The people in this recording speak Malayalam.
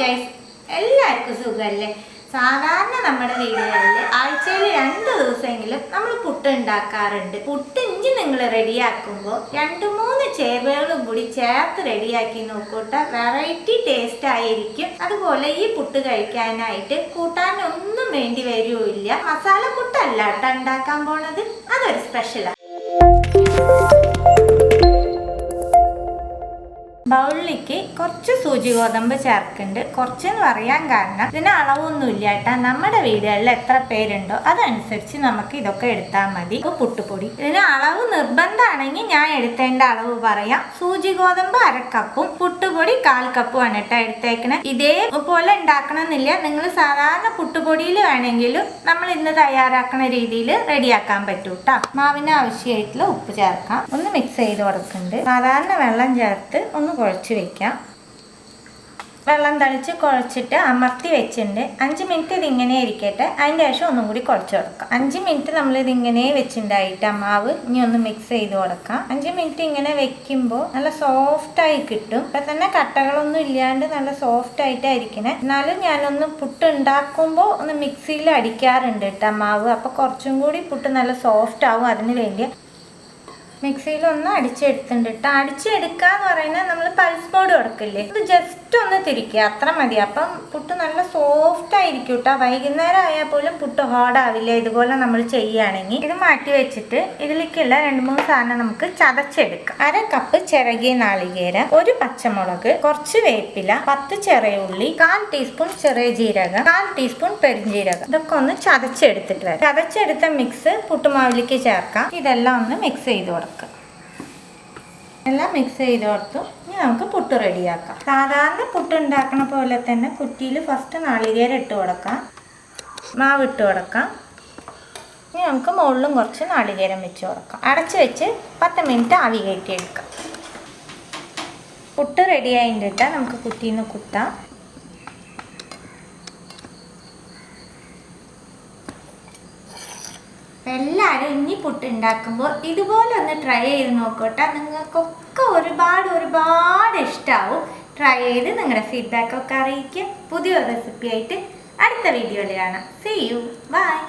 ഗൈസ്, എല്ലാവർക്കും സുഖമല്ലേ? സാധാരണ നമ്മുടെ വീടുകളിൽ ആഴ്ചയിൽ 2 ദിവസമെങ്കിലും നമ്മൾ പുട്ട് ഉണ്ടാക്കാറുണ്ട്. പുട്ട് ഇഞ്ചി നിങ്ങൾ റെഡിയാക്കുമ്പോൾ 2-3 ചേരുവകളും കൂടി ചേർത്ത് റെഡിയാക്കി നോക്കൂട്ട, വെറൈറ്റി ടേസ്റ്റ് ആയിരിക്കും. അതുപോലെ ഈ പുട്ട് കഴിക്കാനായിട്ട് കൂട്ടാനൊന്നും വേണ്ടി വരുമില്ല. മസാല പുട്ടല്ല കേട്ടോ ഉണ്ടാക്കാൻ പോണത്, അതൊരു സ്പെഷ്യലാണ്. ബൗളിലേക്ക് കുറച്ച് സൂചി ഗോതമ്പ് ചേർക്കുന്നുണ്ട്. കുറച്ചെന്ന് പറയാൻ കാരണം ഇതിന് അളവൊന്നുമില്ല കേട്ടാ. നമ്മുടെ വീടുകളിൽ എത്ര പേരുണ്ടോ അതനുസരിച്ച് നമുക്ക് ഇതൊക്കെ എടുത്താൽ മതി. പുട്ടുപൊടി ഇതിന് അളവ് നിർബന്ധമാണെങ്കിൽ ഞാൻ എടുത്തേണ്ട അളവ് പറയാം. സൂചി ഗോതമ്പ് 1/2 കപ്പും പുട്ടുപൊടി 1/4 കപ്പുമാണ് കേട്ടോ എടുത്തേക്കണേ. ഇതേപോലെ ഉണ്ടാക്കണം എന്നില്ല, നിങ്ങൾ സാധാരണ പുട്ടുപൊടിയിൽ വേണമെങ്കിലും നമ്മൾ ഇന്ന് തയ്യാറാക്കുന്ന രീതിയിൽ റെഡിയാക്കാൻ പറ്റും കേട്ടോ. മാവിന് ആവശ്യമായിട്ടുള്ള ഉപ്പ് ചേർക്കാം. ഒന്ന് മിക്സ് ചെയ്ത് കൊടുക്കുന്നുണ്ട്. സാധാരണ വെള്ളം ചേർത്ത് ഒന്ന് കുഴച്ച് വെക്കാം. വെള്ളം തളിച്ച് കുഴച്ചിട്ട് അമർത്തി വെച്ചിട്ടുണ്ട്. 5 മിനിറ്റ് ഇതിങ്ങനെ ഇരിക്കട്ടെ. അതിൻ്റെ ശേഷം ഒന്നും കൂടി കുഴച്ച് കൊടുക്കാം. 5 മിനിറ്റ് നമ്മളിതിങ്ങനെ വെച്ചിട്ടുണ്ടായിട്ട് മാവ് ഇനി ഒന്ന് മിക്സ് ചെയ്ത് കൊടുക്കാം. 5 മിനിറ്റ് ഇങ്ങനെ വെക്കുമ്പോൾ നല്ല സോഫ്റ്റായി കിട്ടും. ഇപ്പം തന്നെ കട്ടകളൊന്നും ഇല്ലാണ്ട് നല്ല സോഫ്റ്റ് ആയിട്ടായിരിക്കണേ. എന്നാലും ഞാനൊന്ന് പുട്ട് ഉണ്ടാക്കുമ്പോൾ ഒന്ന് മിക്സിയിൽ അടിക്കാറുണ്ട് കേട്ടോ മാവ്. അപ്പോൾ കുറച്ചും കൂടി പുട്ട് നല്ല സോഫ്റ്റ് ആവും. അതിന് വേണ്ടി മിക്സിയിൽ ഒന്ന് അടിച്ചെടുത്തിട്ടുണ്ട് കേട്ടോ. അടിച്ചെടുക്കാന്ന് പറയുന്നത് നമ്മൾ പൾസ് മോഡ് കൊടുക്കില്ലേ, ഇത് ജസ്റ്റ് ഒന്ന് തിരിക്കുക, അത്ര മതി. അപ്പം പുട്ട് നല്ല സോഫ്റ്റ് ആയിരിക്കും കേട്ടോ. വൈകുന്നേരം ആയാൽ പോലും പുട്ട് ഹാർഡാവില്ല ഇതുപോലെ നമ്മൾ ചെയ്യുകയാണെങ്കിൽ. ഇത് മാറ്റി വെച്ചിട്ട് ഇതിലേക്കുള്ള 2-3 സാധനം നമുക്ക് ചതച്ചെടുക്കാം. 1/2 കപ്പ് ചിരകിയ നാളികേരം, 1 പച്ചമുളക്, കുറച്ച് വേപ്പില, 10 ചെറിയ ഉള്ളി, 1/4 ടീസ്പൂൺ ചെറിയ ജീരകം, 1/4 ടീസ്പൂൺ പെരിഞ്ജീരകം. ഇതൊക്കെ ഒന്ന് ചതച്ചെടുത്തിട്ട് വരാം. ചതച്ചെടുത്ത മിക്സ് പുട്ടുമാവിലേക്ക് ചേർക്കാം. ഇതെല്ലാം ഒന്ന് മിക്സ് ചെയ്ത് കൊടുക്കാം. എല്ലാം മിക്സ് ചെയ്ത് കൊടുത്തു. ഇനി നമുക്ക് പുട്ട് റെഡിയാക്കാം. സാധാരണ പുട്ട് ഉണ്ടാക്കണ പോലെ തന്നെ കുറ്റിയിൽ ഫസ്റ്റ് നാളികേരം ഇട്ട് കൊടുക്കാം, മാവ് ഇട്ട് കൊടുക്കാം. ഇനി നമുക്ക് മുകളിലും കുറച്ച് നാളികേരം വെച്ച് കൊടുക്കാം. അടച്ച് വെച്ച് 10 മിനിറ്റ് ആവി കയറ്റിയെടുക്കാം. പുട്ട് റെഡി ആയിട്ട് നമുക്ക് കുറ്റിയിൽ നിന്ന് കുത്താം. എല്ലാവരും ഇനി പുട്ട് ഉണ്ടാക്കുമ്പോൾ ഇതുപോലെ ഒന്ന് ട്രൈ ചെയ്ത് നോക്കട്ടെ. നിങ്ങൾക്കൊക്കെ ഒരുപാട് ഇഷ്ടമാവും. ട്രൈ ചെയ്ത് നിങ്ങളുടെ ഫീഡ്ബാക്കൊക്കെ അറിയിക്കുക. പുതിയൊരു റെസിപ്പി ആയിട്ട് അടുത്ത വീഡിയോയിൽ കാണാം. See you. Bye.